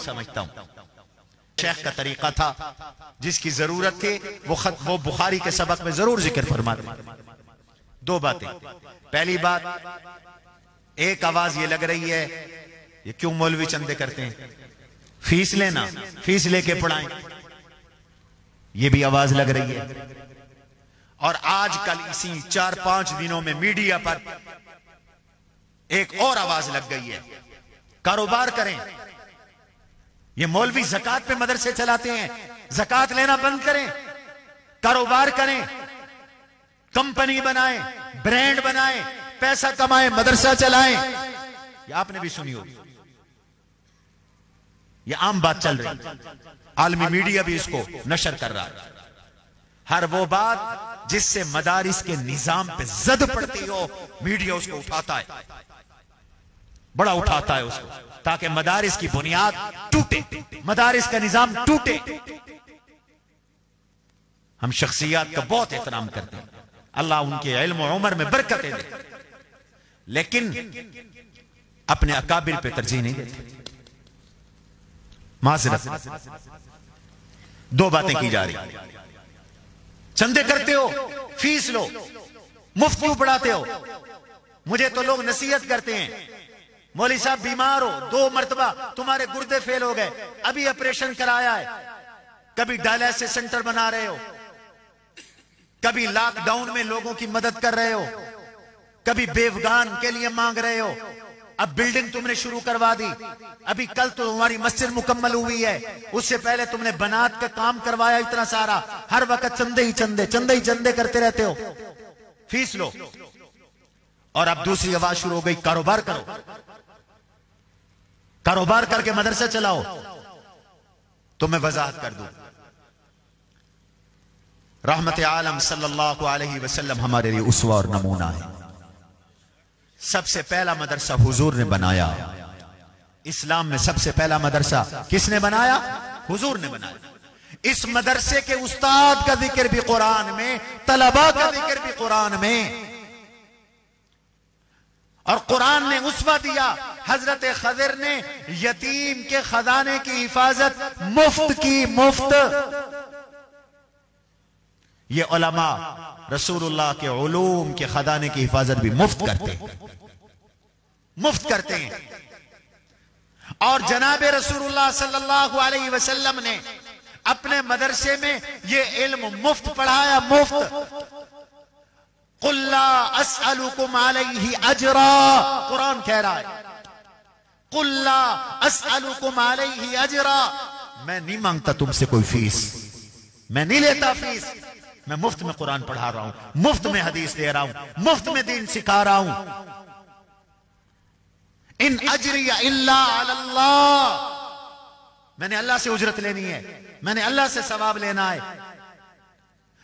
समझता हूं। शेख का तरीका था, जिसकी जरूरत थी वो बुखारी के सबक में जरूर जिक्र फरमाते। दो बातें। पहली बात, एक आवाज ये लग रही है, ये क्यों मौलवी चंदे करते हैं, फीस लेना, फीस लेके पढ़ाएं, ये भी आवाज लग रही है। और आजकल इसी 4-5 दिनों में मीडिया पर एक और आवाज लग गई है, कारोबार करें। ये मौलवी ज़कात पे मदरसे चलाते हैं, ज़कात लेना बंद करें, कारोबार करें, कंपनी बनाएं, ब्रांड बनाएं, पैसा कमाएं, मदरसा चलाएं। ये आपने भी सुनी होगी, ये आम बात चल रही है, आलमी मीडिया भी इसको नशर कर रहा है। हर वो बात जिससे मदारिस के निजाम पे जद पड़ती हो, मीडिया उसको उठाता है, बड़ा उठाता है उसको, ताकि मदारिस की बुनियाद टूटे, मदारिस का निजाम टूटे। हम शख्सियत का बहुत एहतराम करते हैं, अल्लाह उनके इल्म और उम्र में बरकतें दे, लेकिन अपने अकाबिर पे तरजीह नहीं देते। माजरत, दो बातें की जा रही, चंदे करते हो, फीस लो, मुफ्त क्यों पढ़ाते हो। मुझे तो लोग नसीहत करते हैं, मौलवी साहब बीमार हो, 2 मरतबा तुम्हारे गुर्दे फेल हो गए, अभी ऑपरेशन कराया है, कभी डायलिसिस सेंटर बना रहे हो, कभी लॉकडाउन में लोगों की मदद कर रहे हो, कभी बेवगान के लिए मांग रहे हो, अब बिल्डिंग तुमने शुरू करवा दी, अभी कल तो तुम्हारी मस्जिद मुकम्मल हुई है, उससे पहले तुमने बनात का काम करवाया इतना सारा, हर वक्त चंदे ही चंदे, चंदे ही चंदे करते रहते हो, फीस लो। और अब दूसरी आवाज शुरू हो गई, कारोबार करो, कारोबार करके मदरसा चलाओ। तो मैं वजाहत कर दूं, रहमत आलम सल्लल्लाहु अलैहि वसल्लम हमारे लिए उसवा और नमूना है। सबसे पहला मदरसा हुजूर ने बनाया, इस्लाम में सबसे पहला मदरसा किसने बनाया? हुजूर ने बनाया। इस मदरसे के उस्ताद का जिक्र भी कुरान में, तलबा का जिक्र भी कुरान में, और कुरान ने उसवा दिया। हजरत खज़र ने यतीम के खजाने की हिफाजत मुफ्त की, मुफ्त। ये उलमा रसूलुल्लाह के उलूम के खजाने की हिफाजत भी मुफ्त करते हैं, मुफ्त करते हैं। और जनाब रसूलुल्लाह सल्लल्लाहु अलैहि वसल्लम ने अपने मदरसे में ये इल्म मुफ्त पढ़ाया, मुफ्त। कुल्ला अस्अलुकुम अलैहि अजरा, कुरान कह रहा है, कुल्ला अस्अलुकुम अलैहि अजरा, मैं नहीं मांगता तुमसे कोई फीस, मैं नहीं लेता फीस, मैं मुफ्त में कुरान पढ़ा रहा हूं, मुफ्त में हदीस दे रहा हूं, मुफ्त में दीन सिखा रहा हूं। इन अजरिया इल्ला अल्लाह, मैंने अल्लाह से उजरत लेनी है, मैंने अल्लाह से सवाब लेना है,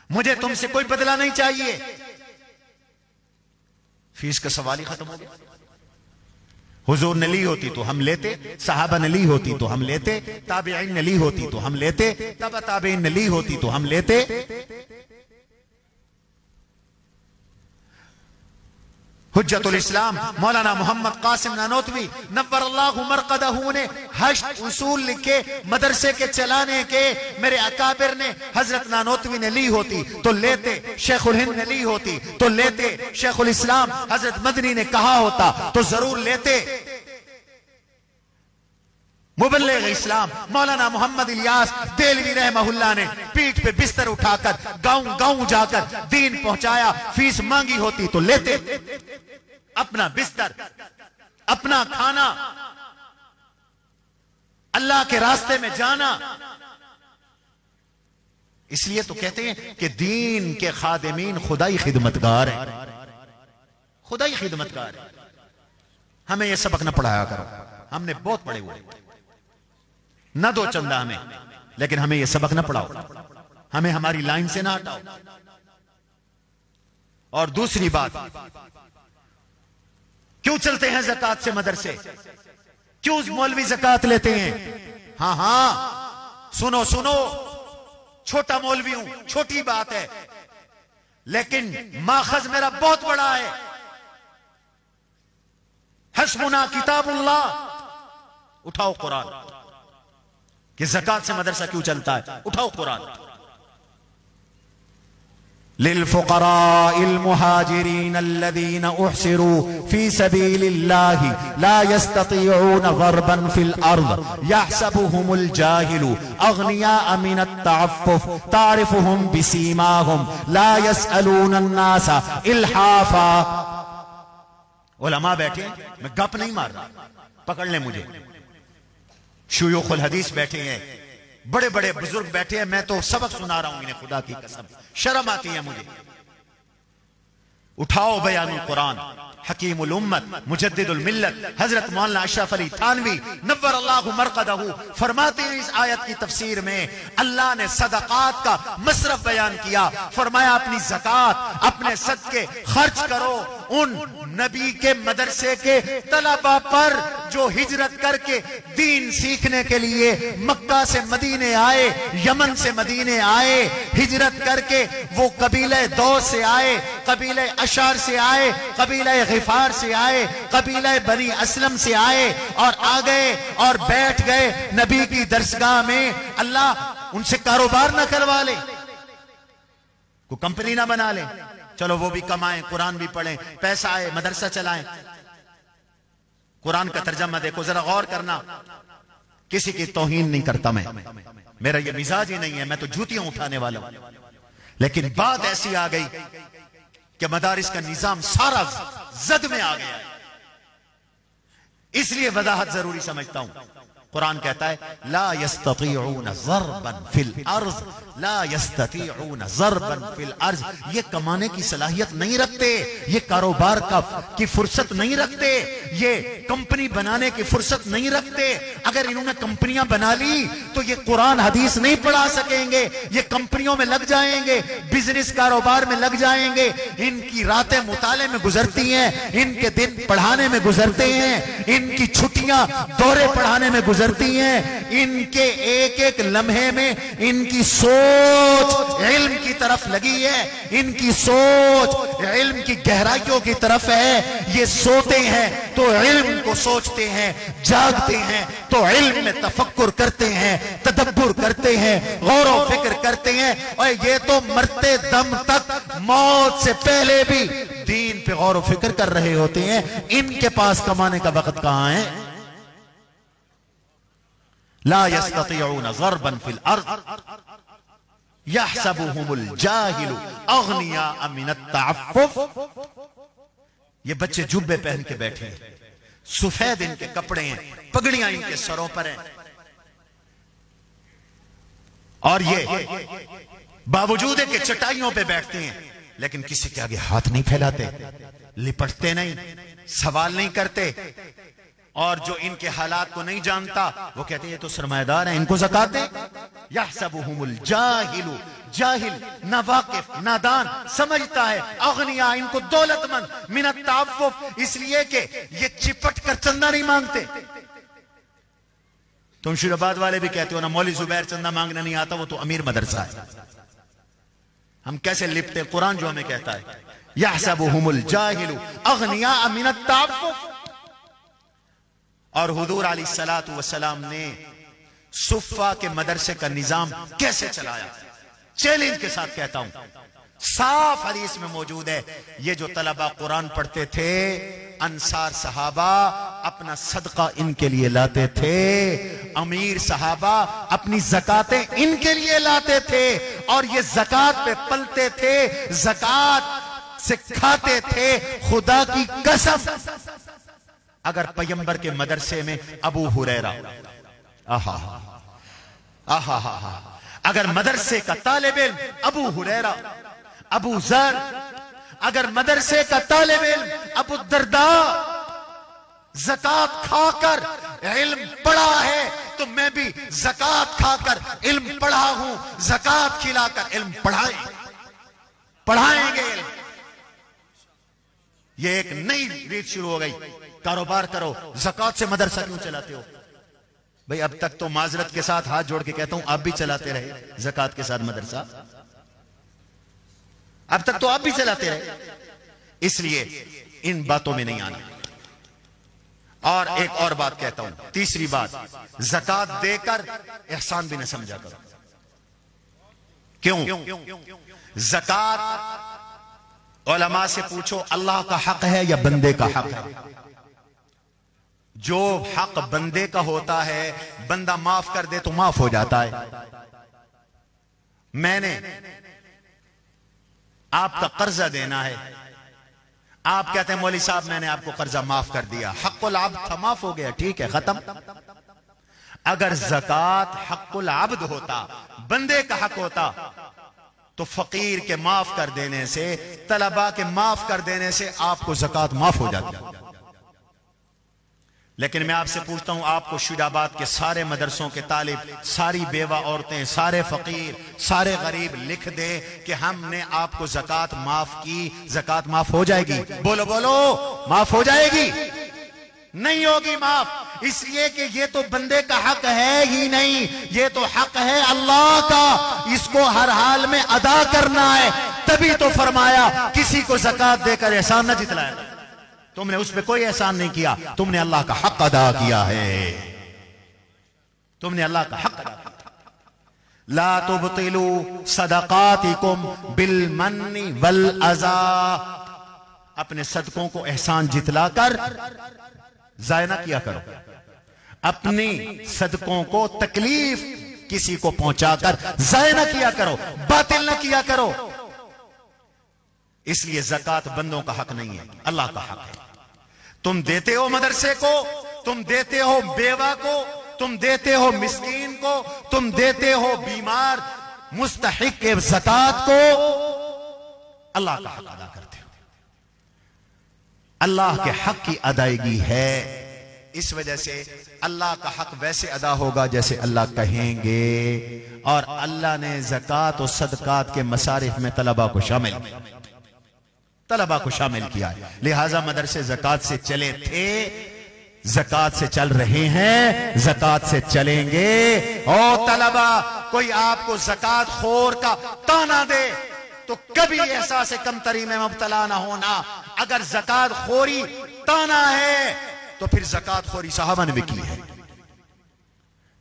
मुझे तुमसे कोई बदला नहीं चाहिए। फीस का सवाल ही खत्म हो गया। हुजूर ने ली होती तो हम लेते, सहाबा ने ली होती तो हम लेते, ताबईन ने ली होती तो हम लेते, तबा ताबईन ने ली होती तो हम लेते। हुज्जतुल इस्लाम मौलाना मोहम्मद कासिम नानोतवी नव्वरल्लाहु मरकदहू ने 8 उसूल लिखे मदरसे के चलाने के। मेरे अकाबिर ने, हजरत नानोतवी ने ली होती तो लेते, शेखुल हिंद ने ली होती तो लेते, शेखुल इस्लाम हजरत मदनी ने कहा होता तो जरूर लेते। मुबल्लिग इस्लाम मौलाना मोहम्मद इलियास देलवी रहमहुल्लाह ने पीठ पे बिस्तर उठाकर गांव गांव जाकर दीन पहुंचाया। फीस मांगी होती तो लेते, अपना बिस्तर, अपना खाना, अल्लाह के रास्ते में जाना। इसलिए तो कहते हैं कि दीन के खादिमीन खुदाई खिदमतगार है, खुदाई खिदमतगार है। हमें यह सबक न पढ़ाया करो, हमने बहुत पढ़े हुए, न दो चंदा हमें, लेकिन हमें यह सबक न पढ़ाओ, हमें हमारी लाइन से ना हटाओ। और दूसरी बात, क्यों चलते हैं ज़कात से मदरसे, क्यों मौलवी ज़कात लेते हैं? हां हां, सुनो सुनो, छोटा मौलवी हूं, छोटी बात है, लेकिन माखज मेरा बहुत बड़ा है। हस्बुना किताबुल्लाह, उठाओ कुरान, कि ज़कात से मदरसा क्यों चलता है। उठाओ कुरान। लिलफुक़राइल मुहाजिरीन अल्लज़ीना उहसिरू फी सबीलिल्लाहि ला यस्ततीऊन ज़रबन फिल अर्ज़ यहसबुहुमुल जाहिलु अग़निया मिनत तअफ्फुफ़ तारिफुहुम बिसीमाहुम ला यसअलूना अन्नासा इल्हाफ़ा। उलमा बैठे, मैं गप नहीं मार रहा, पकड़ ले मुझे। शुयूखुल हदीस बैठे हैं, बड़े बड़े बुजुर्ग बैठे हैं, मैं तो सबक सुना रहा हूं इन्हें, खुदा की कसम शर्म आती है मुझे। उठाओ बयानुल कुरान, हकीमुल उम्मत मुजद्दिदुल मिल्लत हजरत मौलाना अशरफ अली थानवी नव्वरल्लाहु मरक़दहू फरमाते हैं इस आयत की तफसीर में अल्लाह ने सदकात का मसरफ बयान किया। फरमाया अपनी ज़कात, अपने सदके खर्च करो उन नबी के मदरसे के तलबा पर जो हिजरत करके दीन सीखने के लिए मक्का से मदीने आए, यमन से मदीने आए, हिजरत करके वो कबीले दौस से आए, कबीले अशार से आए, कबीले गिफार से आए, कबीले बनी असलम से आए और आ गए और बैठ गए नबी की दरसगाह में। अल्लाह उनसे कारोबार ना करवा ले, कोई कंपनी ना बना ले, चलो वो भी कमाएं, कुरान भी पढ़ें, पैसा आए, मदरसा चलाएं। कुरान का तर्जमा देखो, जरा गौर करना। किसी की तौहीन नहीं करता मैं, मेरा ये मिजाज ही नहीं है, मैं तो जूतियां उठाने वाला हूं। लेकिन बात ऐसी आ गई कि मदारिस का निजाम सारा जद में आ गया, इसलिए वजाहत जरूरी समझता हूं। कुरान कहता है ला यस्ततीऊन ज़रबन फिल अर्ज़, ला यस्ततीऊन ज़रबन फिल अर्ज़। ये कमाने की सलाहियत नहीं रखते, ये कारोबार की फुर्सत नहीं रखते, ये कंपनी बनाने की फुर्सत नहीं रखते। अगर इन्होंने कंपनियां बना ली तो ये कुरान हदीस नहीं पढ़ा सकेंगे, ये कंपनियों में लग जाएंगे, बिजनेस कारोबार में लग जाएंगे। इनकी रातें मुताले में गुजरती हैं, इनके दिन पढ़ाने में गुजरते हैं, इनकी छुट्टियां दौरे पढ़ाने में गुजरती हैं। इनके एक एक लम्हे में इनकी सोच इल्म की तरफ लगी है, इनकी सोच इल्म की गहराइयों की तरफ है। ये सोते हैं तो इल्म को सोचते हैं, जागते हैं तो इल्म में तफक्कुर करते हैं, तदब्बुर करते हैं, गौर व फिक्र करते हैं। और ये तो मरते दम तक, मौत से पहले भी दीन पे गौर व फिक्र कर रहे होते हैं। इनके पास कमाने का वक्त कहां है? ला यस्ततीऊन ज़रबन फिल अर्ज़ यहसबुहुमुल जाहिलु अग़निया मिनत तअफ्फुफ़। ये बच्चे जुब्बे पहन के बैठे हैं, सफेद इनके कपड़े हैं, पगड़ियां इनके सरों पर हैं, और ये बावजूद के चटाइयों पे बैठते हैं, लेकिन किसी के आगे हाथ नहीं फैलाते, लिपटते नहीं, सवाल नहीं करते। और जो इनके हालात को नहीं जानता वो कहते हैं ये तो सरमायादार हैं, इनको ज़कात दे। यहसबुहुमुल जाहिलु, जाहिल नावाकिफ नादान समझता है, अग़निया इनको दौलतमंद मिनत तअफ्फुफ़, इसलिए कि ये चिपट कर चंदा नहीं मांगते। तुम शुराबाद वाले भी कहते हो ना मौलवी जुबैर चंदा मांगना नहीं आता, वो तो अमीर मदरसा है। हम कैसे लिपटे? कुरान जो हमें कहता है यहसबुहुमुल जाहिलु अग़निया मिनत तअफ्फुफ़। और हुजूर अलैहिस्सलातु वस्सलाम ने सुफ़ा के मदरसे का निजाम कैसे चलाया, चैलेंज के साथ कहता हूं, साफ हदीस में मौजूद है। ये जो तलबा कुरान पढ़ते थे, अंसार सहाबा अपना सदका इनके लिए लाते थे, अमीर सहाबा अपनी ज़कातें इनके लिए लाते थे, और ये ज़कात पे पलते थे, ज़कात से खाते थे। खुदा की कसम, अगर पैगंबर के मदरसे में अबू हुरैरा, आहा आहा, अगर मदरसे का तालिब इल्म अबू हुरैरा, अबू ज़र, अगर मदरसे का तालिब इल्म अबू दरदा ज़कात खाकर इल्म पढ़ा है, तो मैं भी ज़कात खाकर इल्म पढ़ा हूं, ज़कात खिलाकर इल्म पढ़ाएंगे इल्म। ये एक नई रीत शुरू हो गई, कारोबार करो, ज़कात से मदरसा क्यों चलाते हो? भाई अब तक तो माजरत के साथ हाथ जोड़ के कहता हूं आप भी चलाते रहे ज़कात के साथ मदरसा, अब तक तो आप भी चलाते रहे, इसलिए इन बातों में नहीं आना। और एक और बात कहता हूं, तीसरी बात, ज़कात देकर एहसान भी न समझा करो। क्यों? ज़कात उलमा से पूछो, अल्लाह का हक है या बंदे का हक है? जो हक बंदे का होता है, बंदा माफ कर दे तो माफ हो जाता है। मैंने आपका कर्जा देना है, आप कहते हैं मौलवी साहब मैंने आपको कर्जा माफ कर दिया, हक़्क़ुल अब्द था, माफ हो गया, ठीक है, खत्म। अगर ज़कात हक़्क़ुल अब्द होता, बंदे का हक होता, तो फकीर के माफ कर देने से, तलबा के माफ कर देने से आपको ज़कात माफ हो जाती। लेकिन मैं आपसे पूछता हूं, आपको शुजाबाद के सारे मदरसों के तालिब, सारी बेवा औरतें, सारे फकीर, सारे गरीब लिख दे कि हमने आपको ज़कात माफ की, ज़कात माफ हो जाएगी? बोलो बोलो, माफ हो जाएगी? नहीं होगी माफ, इसलिए कि ये तो बंदे का हक है ही नहीं, ये तो हक है अल्लाह का, इसको हर हाल में अदा करना है। तभी तो फरमाया किसी को ज़कात देकर एहसान न जितलाया। तुमने उस पर कोई एहसान नहीं किया, तुमने अल्लाह का हक अदा किया है, तुमने अल्लाह का हक अदा किया। ला तुबतिलू सदकातिकुम बिल मन्नी वल अज़ा, अपने सदकों को एहसान जितलाकर ज़ाया न किया करो, अपनी सदकों को तकलीफ किसी को पहुंचाकर ज़ाया न किया करो, बातिल न किया करो। इसलिए ज़कात बंदों का हक नहीं है, अल्लाह का हक है। तुम देते हो मदरसे को, तुम देते हो बेवा को, तुम देते हो मिस्कीन को, तुम देते हो बीमार मुस्तहिक के ज़कात को, अल्लाह का हक अदा करते हो। अल्लाह के हक की अदायगी है, इस वजह से अल्लाह का हक वैसे अदा होगा जैसे अल्लाह कहेंगे। और अल्लाह ने ज़कात और सदकात के मसारिफ में तलबा को शामिल किया है। लिहाजा मदरसे ज़कात से चले थे, ज़कात से चल रहे हैं, ज़कात से चलेंगे। और तलबा, कोई आपको ज़कात खोर का ताना दे तो कभी एहसास कमतरी में मुब्तला ना होना। अगर ज़कात खोरी ताना है तो फिर ज़कात खोरी सहाबा ने भी की है,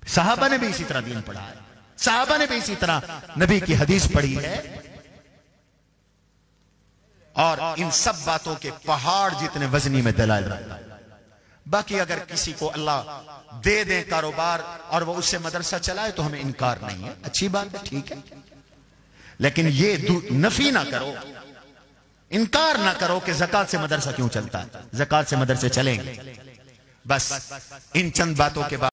सहाबा ने भी इसी तरह दीन पढ़ा है, सहाबा ने भी इसी तरह नबी की हदीस पढ़ी है। और इन सब बातों के पहाड़ जितने वजनी में दलाइल रहता है। बाकी अगर किसी को अल्लाह दे दे कारोबार और वो उससे मदरसा चलाए तो हमें इनकार नहीं है, अच्छी बात है, ठीक है। लेकिन ये नफी ना करो, इनकार ना करो कि ज़कात से मदरसा क्यों चलता है, ज़कात से मदरसे चलेंगे। बस इन चंद बातों के बाद